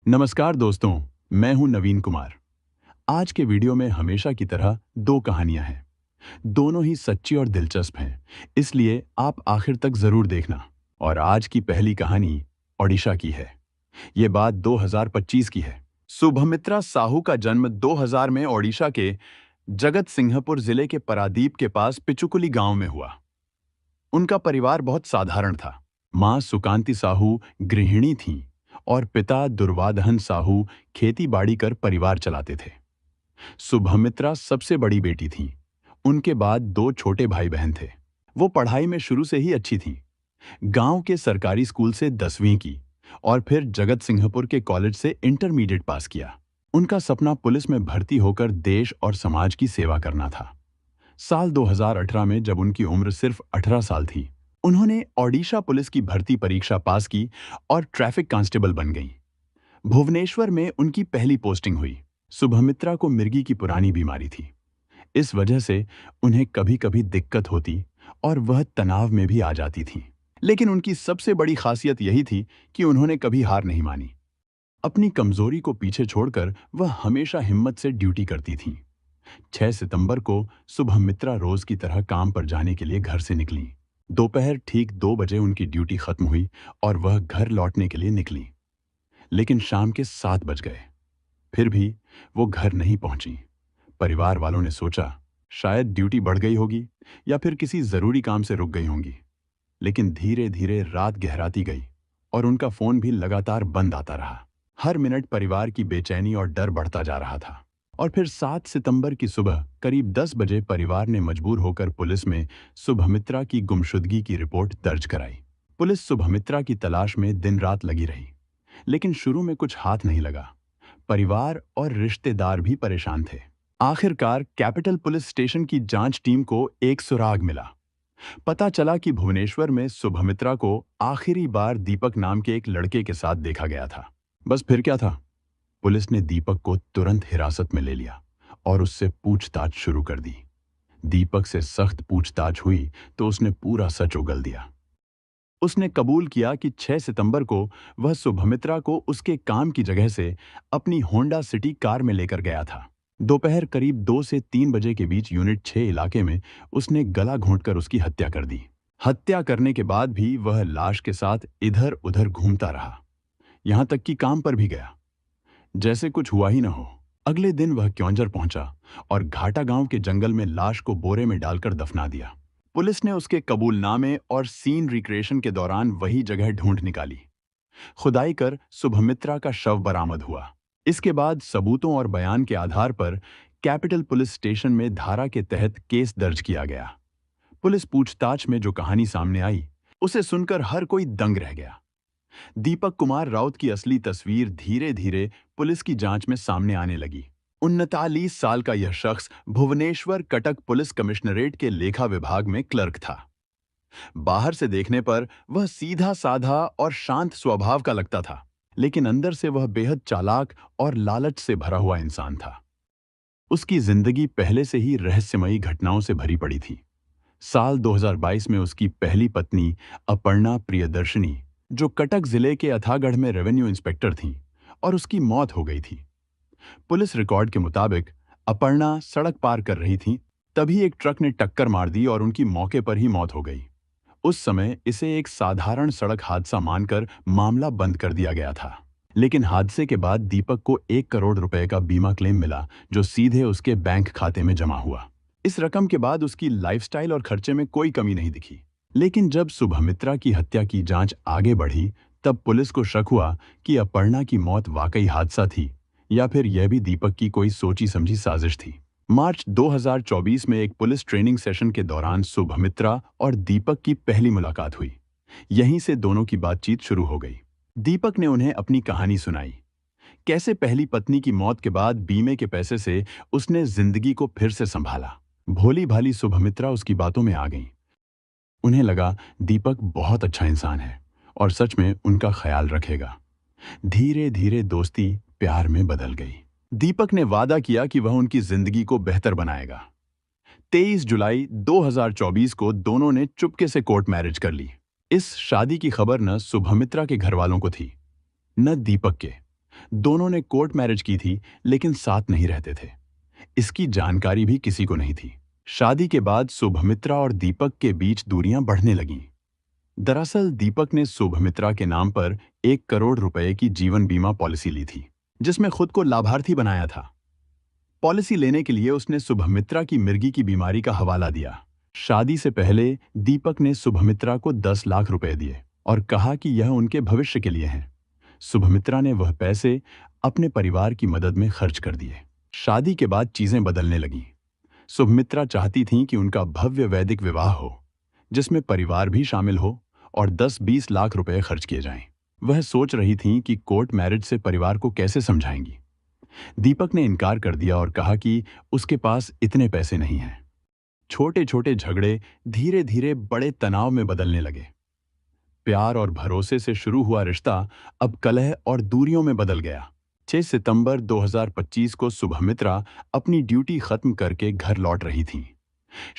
नमस्कार दोस्तों, मैं हूं नवीन कुमार। आज के वीडियो में हमेशा की तरह दो कहानियां हैं। दोनों ही सच्ची और दिलचस्प हैं, इसलिए आप आखिर तक जरूर देखना। और आज की पहली कहानी ओडिशा की है। ये बात 2025 की है। सुभमित्रा साहू का जन्म 2000 में ओडिशा के जगत सिंहपुर जिले के परादीप के पास पिचुकुली गांव में हुआ। उनका परिवार बहुत साधारण था। मां सुकांति साहू गृहिणी थीं और पिता दुर्वाधन साहू खेती बाड़ी कर परिवार चलाते थे। सुभमित्रा सबसे बड़ी बेटी थीं। उनके बाद दो छोटे भाई बहन थे। वो पढ़ाई में शुरू से ही अच्छी थीं। गांव के सरकारी स्कूल से 10वीं की और फिर जगत सिंहपुर के कॉलेज से इंटरमीडिएट पास किया। उनका सपना पुलिस में भर्ती होकर देश और समाज की सेवा करना था। साल 2018 में जब उनकी उम्र सिर्फ 18 साल थी, उन्होंने ओडिशा पुलिस की भर्ती परीक्षा पास की और ट्रैफिक कांस्टेबल बन गईं। भुवनेश्वर में उनकी पहली पोस्टिंग हुई। सुभमित्रा को मिर्गी की पुरानी बीमारी थी। इस वजह से उन्हें कभी-कभी दिक्कत होती और वह तनाव में भी आ जाती थीं। लेकिन उनकी सबसे बड़ी खासियत यही थी कि उन्होंने कभी हार नहीं मानी। अपनी कमजोरी को पीछे छोड़कर वह हमेशा हिम्मत से ड्यूटी करती थीं। 6 सितंबर को सुभमित्रा रोज की तरह काम पर जाने के लिए घर से निकलीं। दोपहर ठीक 2 बजे उनकी ड्यूटी खत्म हुई और वह घर लौटने के लिए निकलीं। लेकिन शाम के 7 बज गए। फिर भी वो घर नहीं पहुंची। परिवार वालों ने सोचा शायद ड्यूटी बढ़ गई होगी या फिर किसी जरूरी काम से रुक गई होंगी। लेकिन धीरे धीरे रात गहराती गई और उनका फोन भी लगातार बंद आता रहा। हर मिनट परिवार की बेचैनी और डर बढ़ता जा रहा था। और फिर 7 सितंबर की सुबह करीब 10 बजे परिवार ने मजबूर होकर पुलिस में सुभमित्रा की गुमशुदगी की रिपोर्ट दर्ज कराई। पुलिस सुभमित्रा की तलाश में दिन रात लगी रही, लेकिन शुरू में कुछ हाथ नहीं लगा। परिवार और रिश्तेदार भी परेशान थे। आखिरकार कैपिटल पुलिस स्टेशन की जांच टीम को एक सुराग मिला। पता चला कि भुवनेश्वर में सुभमित्रा को आखिरी बार दीपक नाम के एक लड़के के साथ देखा गया था। बस फिर क्या था? पुलिस ने दीपक को तुरंत हिरासत में ले लिया और उससे पूछताछ शुरू कर दी। दीपक से सख्त पूछताछ हुई तो उसने पूरा सच उगल दिया। उसने कबूल किया कि 6 सितंबर को वह सुभमित्रा को उसके काम की जगह से अपनी होंडा सिटी कार में लेकर गया था। दोपहर करीब 2 से 3 बजे के बीच यूनिट 6 इलाके में उसने गला घोंटकर उसकी हत्या कर दी। हत्या करने के बाद भी वह लाश के साथ इधर उधर घूमता रहा, यहां तक कि काम पर भी गया, जैसे कुछ हुआ ही न हो। अगले दिन वह क्योंझर पहुंचा और घाटा गांव के जंगल में लाश को बोरे में डालकर दफना दिया। पुलिस ने उसके कबूलनामे और सीन रिक्रिएशन के दौरान वही जगह ढूंढ निकाली। खुदाई कर सुभमित्रा का शव बरामद हुआ। इसके बाद सबूतों और बयान के आधार पर कैपिटल पुलिस स्टेशन में धारा के तहत केस दर्ज किया गया। पुलिस पूछताछ में जो कहानी सामने आई, उसे सुनकर हर कोई दंग रह गया। दीपक कुमार राउत की असली तस्वीर धीरे धीरे पुलिस की जांच में सामने आने लगी। 39 साल का यह शख्स भुवनेश्वर कटक पुलिस कमिश्नरेट के लेखा विभाग में क्लर्क था। बाहर से देखने पर वह सीधा साधा और शांत स्वभाव का लगता था, लेकिन अंदर से वह बेहद चालाक और लालच से भरा हुआ इंसान था। उसकी जिंदगी पहले से ही रहस्यमयी घटनाओं से भरी पड़ी थी। साल 2022 में उसकी पहली पत्नी अपर्णा प्रियदर्शनी, जो कटक जिले के अथागढ़ में रेवेन्यू इंस्पेक्टर थीं, और उसकी मौत हो गई थी। पुलिस रिकॉर्ड के मुताबिक अपर्णा सड़क पार कर रही थीं, तभी एक ट्रक ने टक्कर मार दी और उनकी मौके पर ही मौत हो गई। उस समय इसे एक साधारण सड़क हादसा मानकर मामला बंद कर दिया गया था। लेकिन हादसे के बाद दीपक को 1 करोड़ रुपए का बीमा क्लेम मिला, जो सीधे उसके बैंक खाते में जमा हुआ। इस रकम के बाद उसकी लाइफस्टाइल और खर्चे में कोई कमी नहीं दिखी। लेकिन जब सुभमित्रा की हत्या की जांच आगे बढ़ी, तब पुलिस को शक हुआ कि अपर्णा की मौत वाकई हादसा थी या फिर यह भी दीपक की कोई सोची समझी साजिश थी। मार्च 2024 में एक पुलिस ट्रेनिंग सेशन के दौरान सुभमित्रा और दीपक की पहली मुलाकात हुई। यहीं से दोनों की बातचीत शुरू हो गई। दीपक ने उन्हें अपनी कहानी सुनाई, कैसे पहली पत्नी की मौत के बाद बीमे के पैसे से उसने जिंदगी को फिर से संभाला। भोली भाली सुभमित्रा उसकी बातों में आ गई। उन्हें लगा दीपक बहुत अच्छा इंसान है और सच में उनका ख्याल रखेगा। धीरे धीरे दोस्ती प्यार में बदल गई। दीपक ने वादा किया कि वह उनकी जिंदगी को बेहतर बनाएगा। 23 जुलाई 2024 को दोनों ने चुपके से कोर्ट मैरिज कर ली। इस शादी की खबर न सुभमित्रा के घर वालों को थी, न दीपक के। दोनों ने कोर्ट मैरिज की थी, लेकिन साथ नहीं रहते थे। इसकी जानकारी भी किसी को नहीं थी। शादी के बाद शुभमित्रा और दीपक के बीच दूरियां बढ़ने लगीं। दरअसल दीपक ने शुभमित्रा के नाम पर 1 करोड़ रुपए की जीवन बीमा पॉलिसी ली थी, जिसमें खुद को लाभार्थी बनाया था। पॉलिसी लेने के लिए उसने शुभमित्रा की मिर्गी की बीमारी का हवाला दिया। शादी से पहले दीपक ने शुभमित्रा को 10 लाख रुपए दिए और कहा कि यह उनके भविष्य के लिए हैं। शुभमित्रा ने वह पैसे अपने परिवार की मदद में खर्च कर दिए। शादी के बाद चीजें बदलने लगीं। शुभमित्रा चाहती थीं कि उनका भव्य वैदिक विवाह हो, जिसमें परिवार भी शामिल हो और 10-20 लाख रुपए खर्च किए जाएं। वह सोच रही थीं कि कोर्ट मैरिज से परिवार को कैसे समझाएंगी। दीपक ने इनकार कर दिया और कहा कि उसके पास इतने पैसे नहीं हैं। छोटे छोटे झगड़े धीरे धीरे बड़े तनाव में बदलने लगे। प्यार और भरोसे से शुरू हुआ रिश्ता अब कलह और दूरियों में बदल गया। 6 सितंबर 2025 को शुभमित्रा अपनी ड्यूटी खत्म करके घर लौट रही थीं।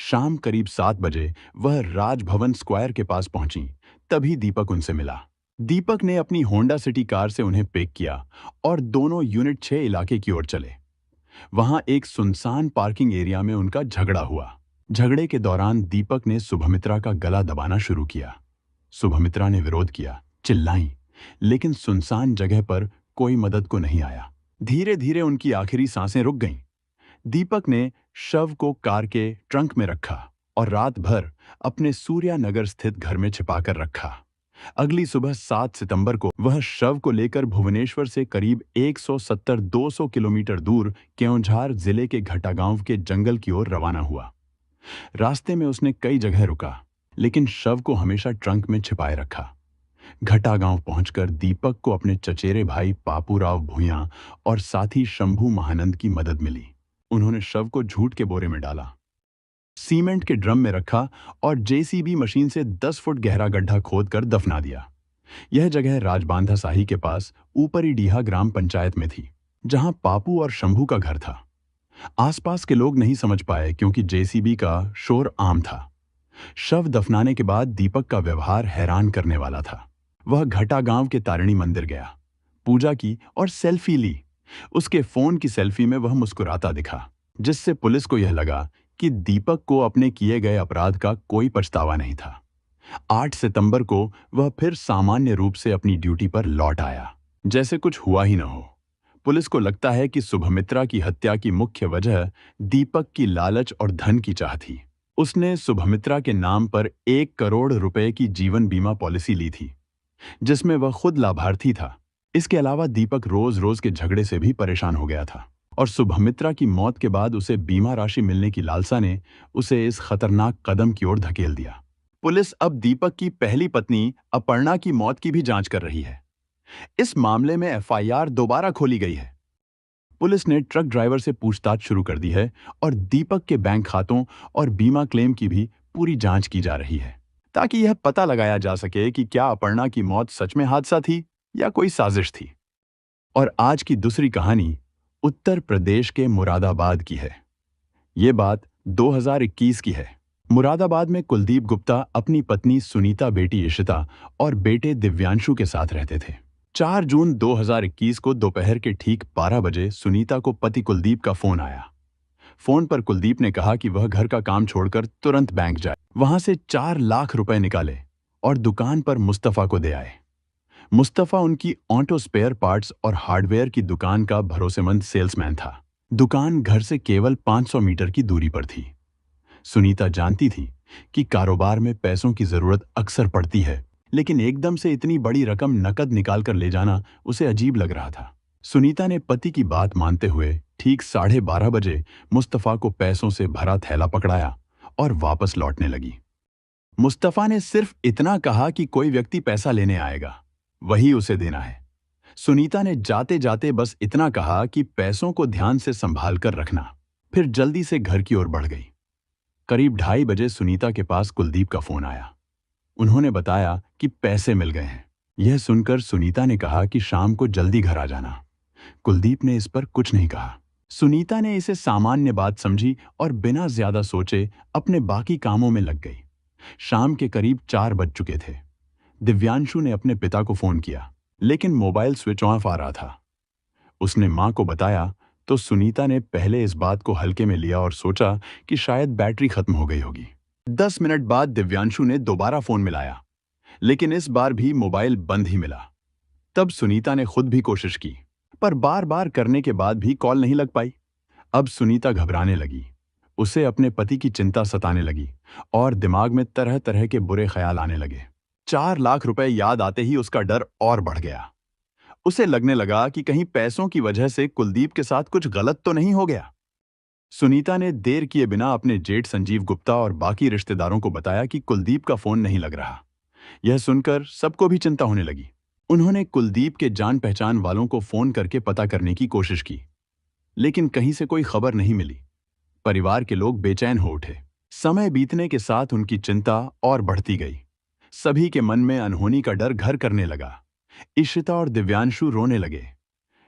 शाम करीब 7 बजे वह राजभवन स्क्वायर के पास पहुंची। तभी दीपक उनसे मिला। दीपक ने अपनी होंडा सिटी कार से उन्हें पिक किया और दोनों यूनिट 6 इलाके की ओर चले। वहां एक सुनसान पार्किंग एरिया में उनका झगड़ा हुआ। झगड़े के दौरान दीपक ने शुभमित्रा का गला दबाना शुरू किया। शुभमित्रा ने विरोध किया, चिल्लाई, लेकिन सुनसान जगह पर कोई मदद को नहीं आया। धीरे धीरे उनकी आखिरी सांसें रुक गईं। दीपक ने शव को कार के ट्रंक में रखा और रात भर अपने सूर्यानगर स्थित घर में छिपाकर रखा। अगली सुबह 7 सितंबर को वह शव को लेकर भुवनेश्वर से करीब 170-200 किलोमीटर दूर केओंझार जिले के घटा गांव के जंगल की ओर रवाना हुआ। रास्ते में उसने कई जगह रुका, लेकिन शव को हमेशा ट्रंक में छिपाए रखा। घटा गांव पहुंचकर दीपक को अपने चचेरे भाई पापूराव भूया और साथी शंभू महानंद की मदद मिली। उन्होंने शव को झूठ के बोरे में डाला, सीमेंट के ड्रम में रखा और जेसीबी मशीन से 10 फुट गहरा गड्ढा खोदकर दफना दिया। यह जगह राजबांधा साही के पास ऊपरी डीहा ग्राम पंचायत में थी, जहां पापू और शंभू का घर था। आसपास के लोग नहीं समझ पाए क्योंकि जेसीबी का शोर आम था। शव दफनाने के बाद दीपक का व्यवहार हैरान करने वाला था। वह घटा गांव के तारिणी मंदिर गया, पूजा की और सेल्फी ली। उसके फोन की सेल्फी में वह मुस्कुराता दिखा, जिससे पुलिस को यह लगा कि दीपक को अपने किए गए अपराध का कोई पछतावा नहीं था। 8 सितंबर को वह फिर सामान्य रूप से अपनी ड्यूटी पर लौट आया, जैसे कुछ हुआ ही न हो। पुलिस को लगता है कि शुभमित्रा की हत्या की मुख्य वजह दीपक की लालच और धन की चाह थी। उसने शुभमित्रा के नाम पर 1 करोड़ रुपए की जीवन बीमा पॉलिसी ली थी, जिसमें वह खुद लाभार्थी था। इसके अलावा दीपक रोज रोज के झगड़े से भी परेशान हो गया था और शुभमित्रा की मौत के बाद उसे बीमा राशि मिलने की लालसा ने उसे इस खतरनाक कदम की ओर धकेल दिया। पुलिस अब दीपक की पहली पत्नी अपर्णा की मौत की भी जांच कर रही है। इस मामले में एफआईआर दोबारा खोली गई है। पुलिस ने ट्रक ड्राइवर से पूछताछ शुरू कर दी है और दीपक के बैंक खातों और बीमा क्लेम की भी पूरी जांच की जा रही है, ताकि यह पता लगाया जा सके कि क्या अपर्णा की मौत सच में हादसा थी या कोई साजिश थी। और आज की दूसरी कहानी उत्तर प्रदेश के मुरादाबाद की है। ये बात 2021 की है। मुरादाबाद में कुलदीप गुप्ता अपनी पत्नी सुनीता, बेटी इशिता और बेटे दिव्यांशु के साथ रहते थे। 4 जून 2021 को दोपहर के ठीक 12 बजे सुनीता को पति कुलदीप का फोन आया। फोन पर कुलदीप ने कहा कि वह घर का काम छोड़कर तुरंत बैंक जाए, वहां से 4 लाख रुपए निकाले और दुकान पर मुस्तफा को दे आए। मुस्तफा उनकी ऑटो स्पेयर पार्ट्स और हार्डवेयर की दुकान का भरोसेमंद सेल्समैन था। दुकान घर से केवल 500 मीटर की दूरी पर थी। सुनीता जानती थी कि कारोबार में पैसों की जरूरत अक्सर पड़ती है, लेकिन एकदम से इतनी बड़ी रकम नकद निकाल कर ले जाना उसे अजीब लग रहा था। सुनीता ने पति की बात मानते हुए ठीक 12:30 बजे मुस्तफा को पैसों से भरा थैला पकड़ाया और वापस लौटने लगी। मुस्तफा ने सिर्फ इतना कहा कि कोई व्यक्ति पैसा लेने आएगा, वही उसे देना है। सुनीता ने जाते जाते बस इतना कहा कि पैसों को ध्यान से संभाल कर रखना, फिर जल्दी से घर की ओर बढ़ गई। करीब 2:30 बजे सुनीता के पास कुलदीप का फोन आया। उन्होंने बताया कि पैसे मिल गए हैं। यह सुनकर सुनीता ने कहा कि शाम को जल्दी घर आ जाना। कुलदीप ने इस पर कुछ नहीं कहा। सुनीता ने इसे सामान्य बात समझी और बिना ज्यादा सोचे अपने बाकी कामों में लग गई। शाम के करीब 4 बज चुके थे। दिव्यांशु ने अपने पिता को फोन किया, लेकिन मोबाइल स्विच ऑफ आ रहा था। उसने मां को बताया तो सुनीता ने पहले इस बात को हल्के में लिया और सोचा कि शायद बैटरी खत्म हो गई होगी। 10 मिनट बाद दिव्यांशु ने दोबारा फोन मिलाया, लेकिन इस बार भी मोबाइल बंद ही मिला। तब सुनीता ने खुद भी कोशिश की, पर बार बार करने के बाद भी कॉल नहीं लग पाई। अब सुनीता घबराने लगी। उसे अपने पति की चिंता सताने लगी और दिमाग में तरह तरह के बुरे ख्याल आने लगे। 4 लाख रुपए याद आते ही उसका डर और बढ़ गया। उसे लगने लगा कि कहीं पैसों की वजह से कुलदीप के साथ कुछ गलत तो नहीं हो गया। सुनीता ने देर किए बिना अपने जेठ संजीव गुप्ता और बाकी रिश्तेदारों को बताया कि कुलदीप का फोन नहीं लग रहा। यह सुनकर सबको भी चिंता होने लगी। उन्होंने कुलदीप के जान पहचान वालों को फोन करके पता करने की कोशिश की, लेकिन कहीं से कोई खबर नहीं मिली। परिवार के लोग बेचैन हो उठे। समय बीतने के साथ उनकी चिंता और बढ़ती गई। सभी के मन में अनहोनी का डर घर करने लगा। इशिता और दिव्यांशु रोने लगे।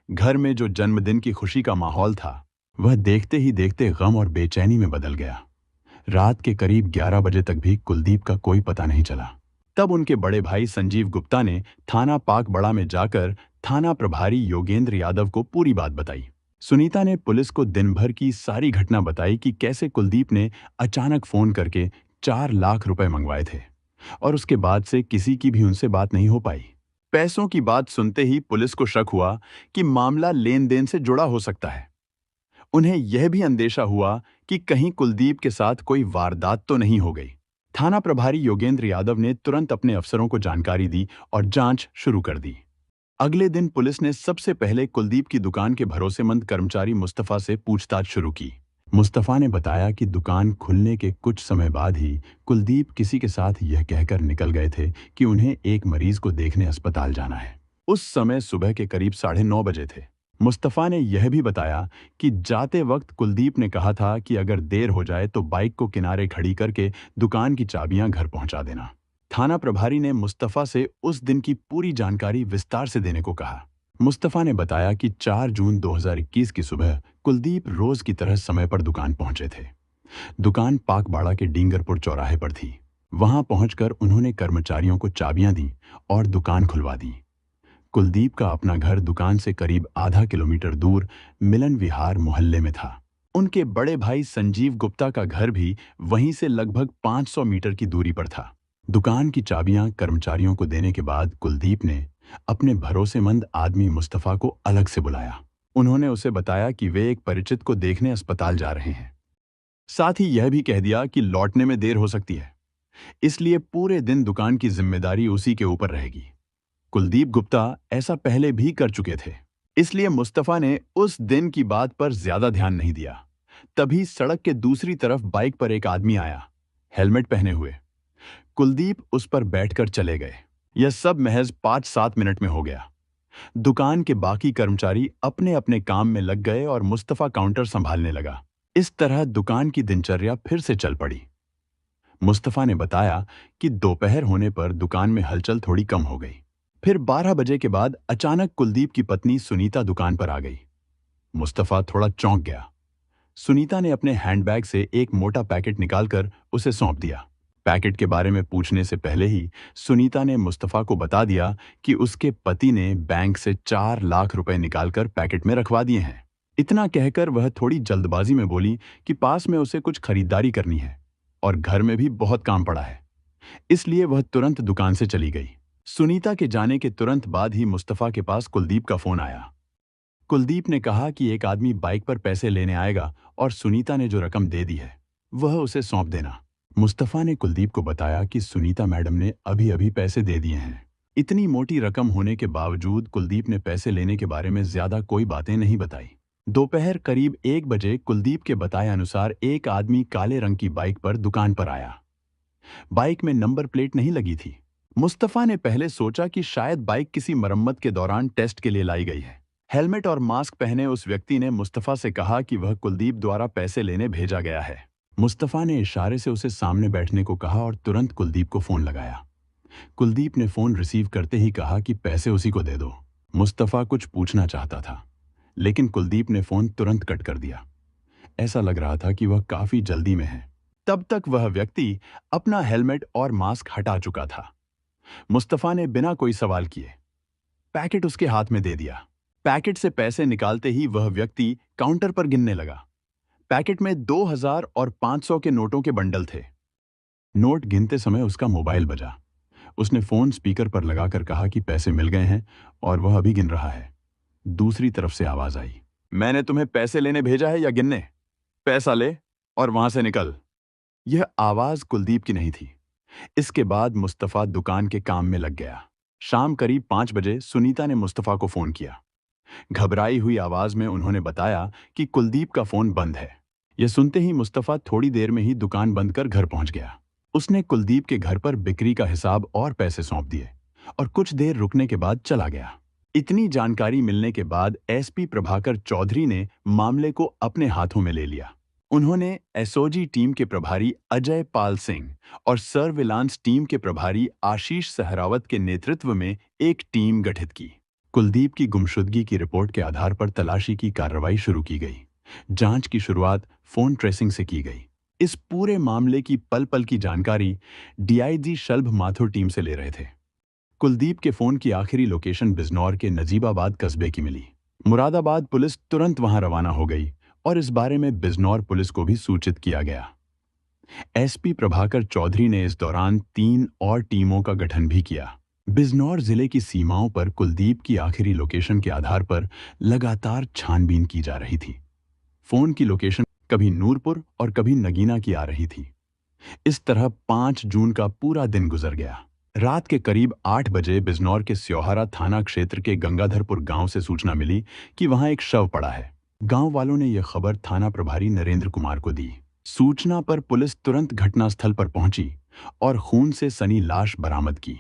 घर में जो जन्मदिन की खुशी का माहौल था, वह देखते ही देखते गम और बेचैनी में बदल गया। रात के करीब 11 बजे तक भी कुलदीप का कोई पता नहीं चला। तब उनके बड़े भाई संजीव गुप्ता ने थाना पाक बड़ा में जाकर थाना प्रभारी योगेंद्र यादव को पूरी बात बताई। सुनीता ने पुलिस को दिन भर की सारी घटना बताई कि कैसे कुलदीप ने अचानक फोन करके 4 लाख रुपए मंगवाए थे और उसके बाद से किसी की भी उनसे बात नहीं हो पाई। पैसों की बात सुनते ही पुलिस को शक हुआ कि मामला लेन देन से जुड़ा हो सकता है। उन्हें यह भी अंदेशा हुआ कि कहीं कुलदीप के साथ कोई वारदात तो नहीं हो गई। थाना प्रभारी योगेंद्र यादव ने तुरंत अपने अफसरों को जानकारी दी और जांच शुरू कर दी। अगले दिन पुलिस ने सबसे पहले कुलदीप की दुकान के भरोसेमंद कर्मचारी मुस्तफा से पूछताछ शुरू की। मुस्तफा ने बताया कि दुकान खुलने के कुछ समय बाद ही कुलदीप किसी के साथ यह कहकर निकल गए थे कि उन्हें एक मरीज को देखने अस्पताल जाना है। उस समय सुबह के करीब 9:30 थे। मुस्तफा ने यह भी बताया कि जाते वक्त कुलदीप ने कहा था कि अगर देर हो जाए तो बाइक को किनारे खड़ी करके दुकान की चाबियां घर पहुंचा देना। थाना प्रभारी ने मुस्तफा से उस दिन की पूरी जानकारी विस्तार से देने को कहा। मुस्तफा ने बताया कि 4 जून 2021 की सुबह कुलदीप रोज की तरह समय पर दुकान पहुंचे थे। दुकान पाकबाड़ा के डींगरपुर चौराहे पर थी। वहां पहुंचकर उन्होंने कर्मचारियों को चाबियां दी और दुकान खुलवा दी। कुलदीप का अपना घर दुकान से करीब आधा किलोमीटर दूर मिलन विहार मोहल्ले में था। उनके बड़े भाई संजीव गुप्ता का घर भी वहीं से लगभग 500 मीटर की दूरी पर था। दुकान की चाबियां कर्मचारियों को देने के बाद कुलदीप ने अपने भरोसेमंद आदमी मुस्तफा को अलग से बुलाया। उन्होंने उसे बताया कि वे एक परिचित को देखने अस्पताल जा रहे हैं। साथ ही यह भी कह दिया कि लौटने में देर हो सकती है, इसलिए पूरे दिन दुकान की जिम्मेदारी उसी के ऊपर रहेगी। कुलदीप गुप्ता ऐसा पहले भी कर चुके थे, इसलिए मुस्तफा ने उस दिन की बात पर ज्यादा ध्यान नहीं दिया। तभी सड़क के दूसरी तरफ बाइक पर एक आदमी आया, हेलमेट पहने हुए। कुलदीप उस पर बैठकर चले गए। यह सब महज 5-7 मिनट में हो गया। दुकान के बाकी कर्मचारी अपने अपने काम में लग गए और मुस्तफा काउंटर संभालने लगा। इस तरह दुकान की दिनचर्या फिर से चल पड़ी। मुस्तफा ने बताया कि दोपहर होने पर दुकान में हलचल थोड़ी कम हो गई। फिर 12 बजे के बाद अचानक कुलदीप की पत्नी सुनीता दुकान पर आ गई। मुस्तफा थोड़ा चौंक गया। सुनीता ने अपने हैंडबैग से एक मोटा पैकेट निकालकर उसे सौंप दिया। पैकेट के बारे में पूछने से पहले ही सुनीता ने मुस्तफा को बता दिया कि उसके पति ने बैंक से 4 लाख रुपए निकालकर पैकेट में रखवा दिए हैं। इतना कहकर वह थोड़ी जल्दबाजी में बोली कि पास में उसे कुछ खरीदारी करनी है और घर में भी बहुत काम पड़ा है, इसलिए वह तुरंत दुकान से चली गई। सुनीता के जाने के तुरंत बाद ही मुस्तफा के पास कुलदीप का फोन आया। कुलदीप ने कहा कि एक आदमी बाइक पर पैसे लेने आएगा और सुनीता ने जो रकम दे दी है वह उसे सौंप देना। मुस्तफा ने कुलदीप को बताया कि सुनीता मैडम ने अभी अभी पैसे दे दिए हैं। इतनी मोटी रकम होने के बावजूद कुलदीप ने पैसे लेने के बारे में ज्यादा कोई बातें नहीं बताई। दोपहर करीब 1 बजे कुलदीप के बताए अनुसार एक आदमी काले रंग की बाइक पर दुकान पर आया। बाइक में नंबर प्लेट नहीं लगी थी। मुस्तफा ने पहले सोचा कि शायद बाइक किसी मरम्मत के दौरान टेस्ट के लिए लाई गई है। हेलमेट और मास्क पहने उस व्यक्ति ने मुस्तफा से कहा कि वह कुलदीप द्वारा पैसे लेने भेजा गया है। मुस्तफा ने इशारे से उसे सामने बैठने को कहा और तुरंत कुलदीप को फोन लगाया। कुलदीप ने फोन रिसीव करते ही कहा कि पैसे उसी को दे दो। मुस्तफा कुछ पूछना चाहता था, लेकिन कुलदीप ने फोन तुरंत कट कर दिया। ऐसा लग रहा था कि वह काफी जल्दी में है। तब तक वह व्यक्ति अपना हेलमेट और मास्क हटा चुका था। मुस्तफा ने बिना कोई सवाल किए पैकेट उसके हाथ में दे दिया। पैकेट से पैसे निकालते ही वह व्यक्ति काउंटर पर गिनने लगा। पैकेट में 2000 और 500 के नोटों के बंडल थे। नोट गिनते समय उसका मोबाइल बजा। उसने फोन स्पीकर पर लगाकर कहा कि पैसे मिल गए हैं और वह अभी गिन रहा है। दूसरी तरफ से आवाज आई, मैंने तुम्हें पैसे लेने भेजा है या गिनने? पैसा ले और वहां से निकल। यह आवाज कुलदीप की नहीं थी। इसके बाद मुस्तफा दुकान के काम में लग गया। शाम करीब 5 बजे सुनीता ने मुस्तफा को फोन किया। घबराई हुई आवाज में उन्होंने बताया कि कुलदीप का फोन बंद है। यह सुनते ही मुस्तफा थोड़ी देर में ही दुकान बंद कर घर पहुंच गया। उसने कुलदीप के घर पर बिक्री का हिसाब और पैसे सौंप दिए और कुछ देर रुकने के बाद चला गया। इतनी जानकारी मिलने के बाद एसपी प्रभाकर चौधरी ने मामले को अपने हाथों में ले लिया। उन्होंने एसओजी टीम के प्रभारी अजय पाल सिंह और सर्विलांस टीम के प्रभारी आशीष सहरावत के नेतृत्व में एक टीम गठित की। कुलदीप की गुमशुदगी की रिपोर्ट के आधार पर तलाशी की कार्रवाई शुरू की गई। जांच की शुरुआत फोन ट्रेसिंग से की गई। इस पूरे मामले की पल पल की जानकारी डीआईजी शलभ माथुर टीम से ले रहे थे। कुलदीप के फोन की आखिरी लोकेशन बिजनौर के नजीबाबाद कस्बे की मिली। मुरादाबाद पुलिस तुरंत वहां रवाना हो गई और इस बारे में बिजनौर पुलिस को भी सूचित किया गया। एसपी प्रभाकर चौधरी ने इस दौरान 3 और टीमों का गठन भी किया। बिजनौर जिले की सीमाओं पर कुलदीप की आखिरी लोकेशन के आधार पर लगातार छानबीन की जा रही थी। फोन की लोकेशन कभी नूरपुर और कभी नगीना की आ रही थी। इस तरह 5 जून का पूरा दिन गुजर गया। रात के करीब 8 बजे बिजनौर के स्योहारा थाना क्षेत्र के गंगाधरपुर गांव से सूचना मिली कि वहां एक शव पड़ा है। गांव वालों ने यह खबर थाना प्रभारी नरेंद्र कुमार को दी। सूचना पर पुलिस तुरंत घटनास्थल पर पहुंची और खून से सनी लाश बरामद की।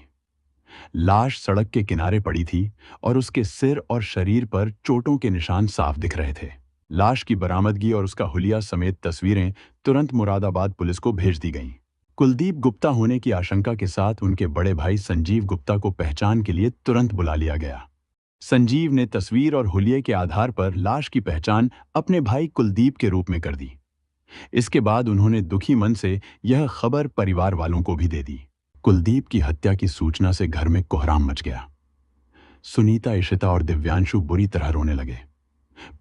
लाश सड़क के किनारे पड़ी थी और उसके सिर और शरीर पर चोटों के निशान साफ दिख रहे थे। लाश की बरामदगी और उसका हुलिया समेत तस्वीरें तुरंत मुरादाबाद पुलिस को भेज दी गईं। कुलदीप गुप्ता होने की आशंका के साथ उनके बड़े भाई संजीव गुप्ता को पहचान के लिए तुरंत बुला लिया गया। संजीव ने तस्वीर और हुलिये के आधार पर लाश की पहचान अपने भाई कुलदीप के रूप में कर दी। इसके बाद उन्होंने दुखी मन से यह खबर परिवार वालों को भी दे दी। कुलदीप की हत्या की सूचना से घर में कोहराम मच गया। सुनीता, इशिता और दिव्यांशु बुरी तरह रोने लगे।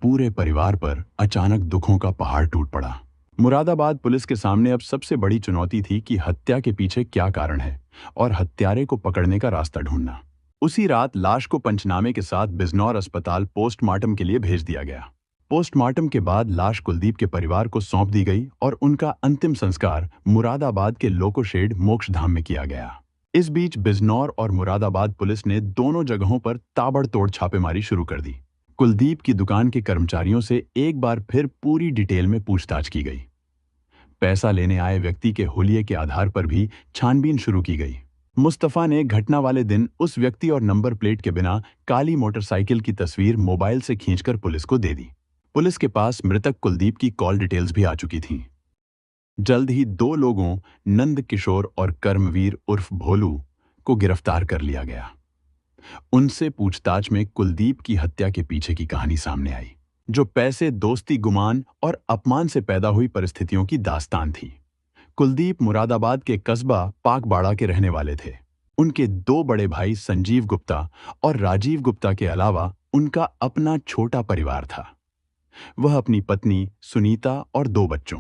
पूरे परिवार पर अचानक दुखों का पहाड़ टूट पड़ा। मुरादाबाद पुलिस के सामने अब सबसे बड़ी चुनौती थी कि हत्या के पीछे क्या कारण है और हत्यारे को पकड़ने का रास्ता ढूंढना। उसी रात लाश को पंचनामे के साथ बिजनौर अस्पताल पोस्टमार्टम के लिए भेज दिया गया। पोस्टमार्टम के बाद लाश कुलदीप के परिवार को सौंप दी गई और उनका अंतिम संस्कार मुरादाबाद के लोकोशेड मोक्षधाम में किया गया। इस बीच बिजनौर और मुरादाबाद पुलिस ने दोनों जगहों पर ताबड़तोड़ छापेमारी शुरू कर दी। कुलदीप की दुकान के कर्मचारियों से एक बार फिर पूरी डिटेल में पूछताछ की गई। पैसा लेने आए व्यक्ति के हुलिये के आधार पर भी छानबीन शुरू की गई। मुस्तफा ने घटना वाले दिन उस व्यक्ति और नंबर प्लेट के बिना काली मोटरसाइकिल की तस्वीर मोबाइल से खींचकर पुलिस को दे दी। पुलिस के पास मृतक कुलदीप की कॉल डिटेल्स भी आ चुकी थीं। जल्द ही 2 लोगों, नंद किशोर और कर्मवीर उर्फ भोलू, को गिरफ्तार कर लिया गया। उनसे पूछताछ में कुलदीप की हत्या के पीछे की कहानी सामने आई, जो पैसे, दोस्ती, गुमान और अपमान से पैदा हुई परिस्थितियों की दास्तान थी। कुलदीप मुरादाबाद के कस्बा पाकबाड़ा के रहने वाले थे। उनके 2 बड़े भाई संजीव गुप्ता और राजीव गुप्ता के अलावा उनका अपना छोटा परिवार था। वह अपनी पत्नी सुनीता और 2 बच्चों,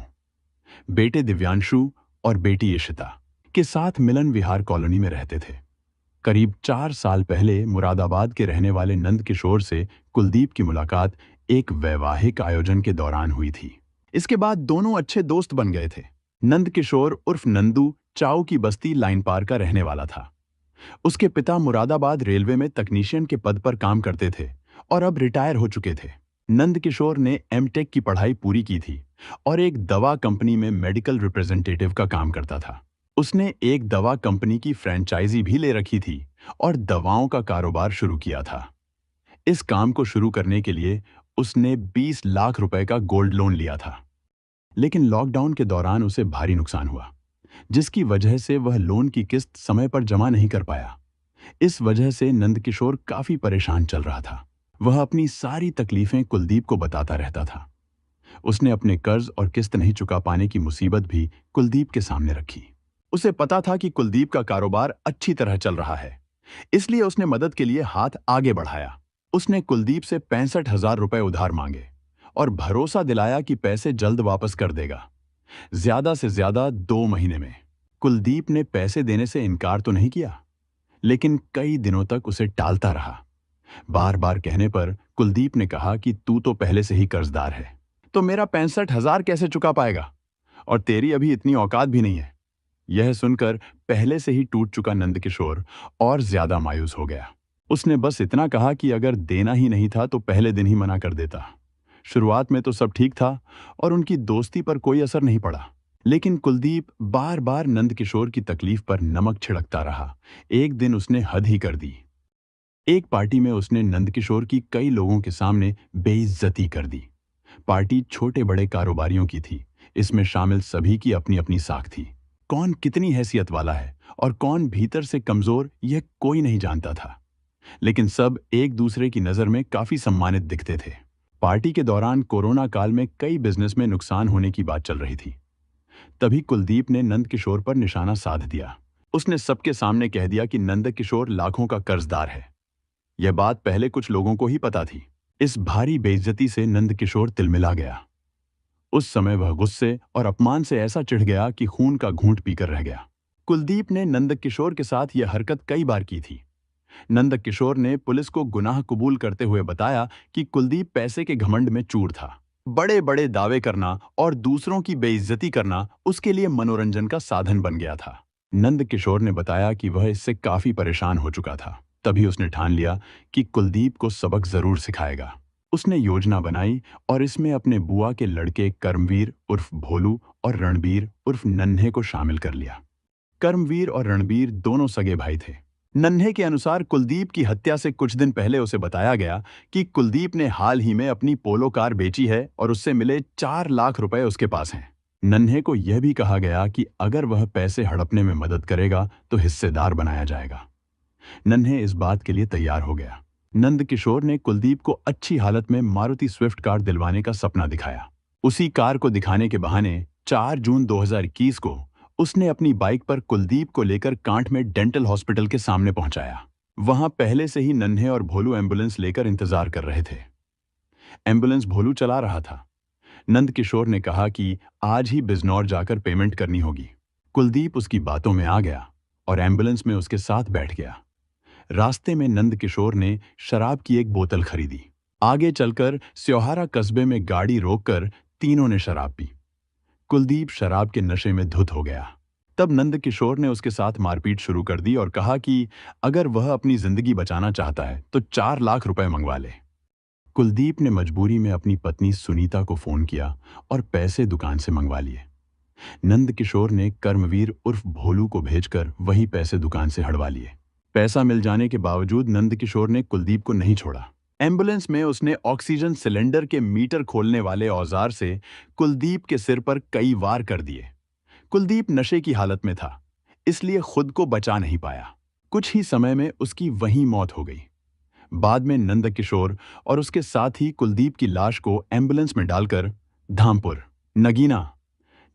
बेटे दिव्यांशु और बेटी इशिता, के साथ मिलन विहार कॉलोनी में रहते थे। करीब 4 साल पहले मुरादाबाद के रहने वाले नंद किशोर से कुलदीप की मुलाकात एक वैवाहिक आयोजन के दौरान हुई थी। इसके बाद दोनों अच्छे दोस्त बन गए थे। नंद किशोर उर्फ नंदू चाऊ की बस्ती लाइन पार का रहने वाला था। उसके पिता मुरादाबाद रेलवे में तकनीशियन के पद पर काम करते थे और अब रिटायर हो चुके थे। नंद किशोर ने एमटेक की पढ़ाई पूरी की थी और एक दवा कंपनी में मेडिकल रिप्रेजेंटेटिव का काम करता था। उसने एक दवा कंपनी की फ्रेंचाइजी भी ले रखी थी और दवाओं का कारोबार शुरू किया था। इस काम को शुरू करने के लिए उसने 20 लाख रुपए का गोल्ड लोन लिया था, लेकिन लॉकडाउन के दौरान उसे भारी नुकसान हुआ, जिसकी वजह से वह लोन की किस्त समय पर जमा नहीं कर पाया। इस वजह से नंदकिशोर काफी परेशान चल रहा था। वह अपनी सारी तकलीफें कुलदीप को बताता रहता था। उसने अपने कर्ज और किस्त नहीं चुका पाने की मुसीबत भी कुलदीप के सामने रखी। उसे पता था कि कुलदीप का कारोबार अच्छी तरह चल रहा है, इसलिए उसने मदद के लिए हाथ आगे बढ़ाया। उसने कुलदीप से 65,000 रुपए उधार मांगे और भरोसा दिलाया कि पैसे जल्द वापस कर देगा, ज्यादा से ज्यादा 2 महीने में। कुलदीप ने पैसे देने से इनकार तो नहीं किया, लेकिन कई दिनों तक उसे टालता रहा। बार बार कहने पर कुलदीप ने कहा कि तू तो पहले से ही कर्जदार है, तो मेरा 65,000 कैसे चुका पाएगा, और तेरी अभी इतनी औकात भी नहीं है। यह सुनकर पहले से ही टूट चुका नंदकिशोर और ज्यादा मायूस हो गया। उसने बस इतना कहा कि अगर देना ही नहीं था तो पहले दिन ही मना कर देता। शुरुआत में तो सब ठीक था और उनकी दोस्ती पर कोई असर नहीं पड़ा, लेकिन कुलदीप बार बार नंदकिशोर की तकलीफ पर नमक छिड़कता रहा। एक दिन उसने हद ही कर दी। एक पार्टी में उसने नंदकिशोर की कई लोगों के सामने बेइज्जती कर दी। पार्टी छोटे बड़े कारोबारियों की थी। इसमें शामिल सभी की अपनी अपनी साख थी। कौन कितनी हैसियत वाला है और कौन भीतर से कमजोर, यह कोई नहीं जानता था, लेकिन सब एक दूसरे की नजर में काफी सम्मानित दिखते थे। पार्टी के दौरान कोरोना काल में कई बिजनेस में नुकसान होने की बात चल रही थी। तभी कुलदीप ने नंदकिशोर पर निशाना साध दिया। उसने सबके सामने कह दिया कि नंदकिशोर लाखों का कर्जदार है। यह बात पहले कुछ लोगों को ही पता थी। इस भारी बेइज्जती से नंदकिशोर तिलमिला गया। उस समय वह गुस्से और अपमान से ऐसा चिढ़ गया कि खून का घूंट पीकर रह गया। कुलदीप ने नंदकिशोर के साथ यह हरकत कई बार की थी। नंदकिशोर ने पुलिस को गुनाह कबूल करते हुए बताया कि कुलदीप पैसे के घमंड में चूर था। बड़े बड़े दावे करना और दूसरों की बेइज्जती करना उसके लिए मनोरंजन का साधन बन गया था। नंदकिशोर ने बताया कि वह इससे काफी परेशान हो चुका था। तभी उसने ठान लिया कि कुलदीप को सबक जरूर सिखाएगा। उसने योजना बनाई और इसमें अपने बुआ के लड़के कर्मवीर उर्फ भोलू और रणबीर उर्फ नन्हे को शामिल कर लिया। कर्मवीर और रणबीर दोनों सगे भाई थे। नन्हे के अनुसार कुलदीप की हत्या से कुछ दिन पहले उसे बताया गया कि कुलदीप ने हाल ही में अपनी पोलो कार बेची है और उससे मिले 4 लाख रुपए उसके पास हैं। नन्हे को यह भी कहा गया कि अगर वह पैसे हड़पने में मदद करेगा तो हिस्सेदार बनाया जाएगा। नन्हे इस बात के लिए तैयार हो गया। नंदकिशोर ने कुलदीप को अच्छी हालत में मारुति स्विफ्ट कार दिलवाने का सपना दिखाया। उसी कार को दिखाने के बहाने 4 जून 2021 को उसने अपनी बाइक पर कुलदीप को लेकर कांठ में डेंटल हॉस्पिटल के सामने पहुंचाया। वहां पहले से ही नन्हे और भोलू एम्बुलेंस लेकर इंतजार कर रहे थे। एम्बुलेंस भोलू चला रहा था। नंदकिशोर ने कहा कि आज ही बिजनौर जाकर पेमेंट करनी होगी। कुलदीप उसकी बातों में आ गया और एम्बुलेंस में उसके साथ बैठ गया। रास्ते में नंदकिशोर ने शराब की एक बोतल खरीदी। आगे चलकर स्योहारा कस्बे में गाड़ी रोककर तीनों ने शराब पी। कुलदीप शराब के नशे में धुत हो गया। तब नंदकिशोर ने उसके साथ मारपीट शुरू कर दी और कहा कि अगर वह अपनी जिंदगी बचाना चाहता है तो 4 लाख रुपए मंगवा ले। कुलदीप ने मजबूरी में अपनी पत्नी सुनीता को फोन किया और पैसे दुकान से मंगवा लिए। नंदकिशोर ने कर्मवीर उर्फ भोलू को भेजकर वही पैसे दुकान से हड़वा लिए। पैसा मिल जाने के बावजूद नंदकिशोर ने कुलदीप को नहीं छोड़ा। एम्बुलेंस में उसने ऑक्सीजन सिलेंडर के मीटर खोलने वाले औजार से कुलदीप के सिर पर कई वार कर दिए। कुलदीप नशे की हालत में था, इसलिए खुद को बचा नहीं पाया। कुछ ही समय में उसकी वहीं मौत हो गई। बाद में नंदकिशोर और उसके साथ ही कुलदीप की लाश को एम्बुलेंस में डालकर धामपुर, नगीना,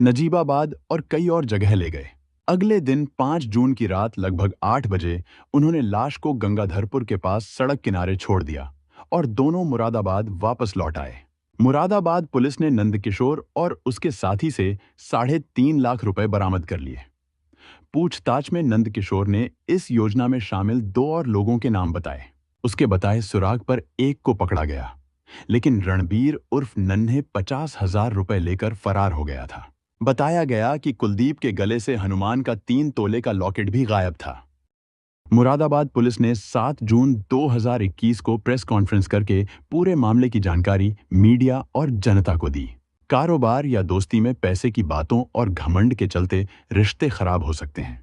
नजीबाबाद और कई और जगह ले गए। अगले दिन 5 जून की रात लगभग 8 बजे उन्होंने लाश को गंगाधरपुर के पास सड़क किनारे छोड़ दिया और दोनों मुरादाबाद वापस लौट आए। मुरादाबाद पुलिस ने नंदकिशोर और उसके साथी से 3.5 लाख रुपए बरामद कर लिए। पूछताछ में नंदकिशोर ने इस योजना में शामिल 2 और लोगों के नाम बताए। उसके बताए सुराग पर एक को पकड़ा गया, लेकिन रणबीर उर्फ नन्हे 50,000 रुपए लेकर फरार हो गया था। बताया गया कि कुलदीप के गले से हनुमान का 3 तोले का लॉकेट भी गायब था। मुरादाबाद पुलिस ने 7 जून 2021 को प्रेस कॉन्फ्रेंस करके पूरे मामले की जानकारी मीडिया और जनता को दी। कारोबार या दोस्ती में पैसे की बातों और घमंड के चलते रिश्ते खराब हो सकते हैं।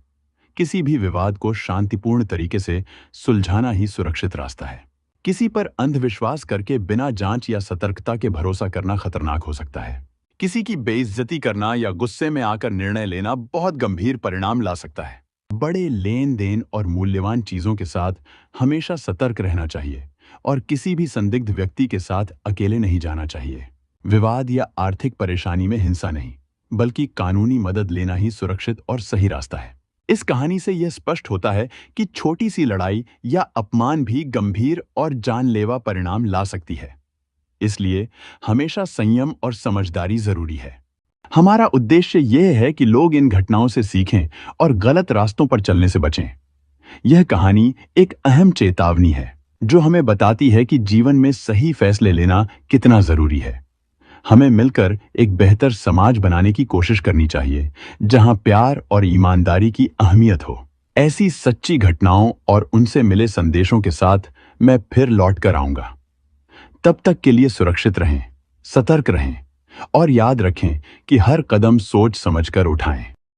किसी भी विवाद को शांतिपूर्ण तरीके से सुलझाना ही सुरक्षित रास्ता है। किसी पर अंधविश्वास करके बिना जांच या सतर्कता के भरोसा करना खतरनाक हो सकता है। किसी की बेइज्जती करना या गुस्से में आकर निर्णय लेना बहुत गंभीर परिणाम ला सकता है। बड़े लेन देन और मूल्यवान चीजों के साथ हमेशा सतर्क रहना चाहिए और किसी भी संदिग्ध व्यक्ति के साथ अकेले नहीं जाना चाहिए। विवाद या आर्थिक परेशानी में हिंसा नहीं, बल्कि कानूनी मदद लेना ही सुरक्षित और सही रास्ता है। इस कहानी से यह स्पष्ट होता है कि छोटी सी लड़ाई या अपमान भी गंभीर और जानलेवा परिणाम ला सकती है। इसलिए हमेशा संयम और समझदारी जरूरी है। हमारा उद्देश्य यह है कि लोग इन घटनाओं से सीखें और गलत रास्तों पर चलने से बचें। यह कहानी एक अहम चेतावनी है जो हमें बताती है कि जीवन में सही फैसले लेना कितना जरूरी है। हमें मिलकर एक बेहतर समाज बनाने की कोशिश करनी चाहिए, जहां प्यार और ईमानदारी की अहमियत हो। ऐसी सच्ची घटनाओं और उनसे मिले संदेशों के साथ मैं फिर लौट कर आऊंगा। तब तक के लिए सुरक्षित रहें, सतर्क रहें और याद रखें कि हर कदम सोच समझकर उठाएं।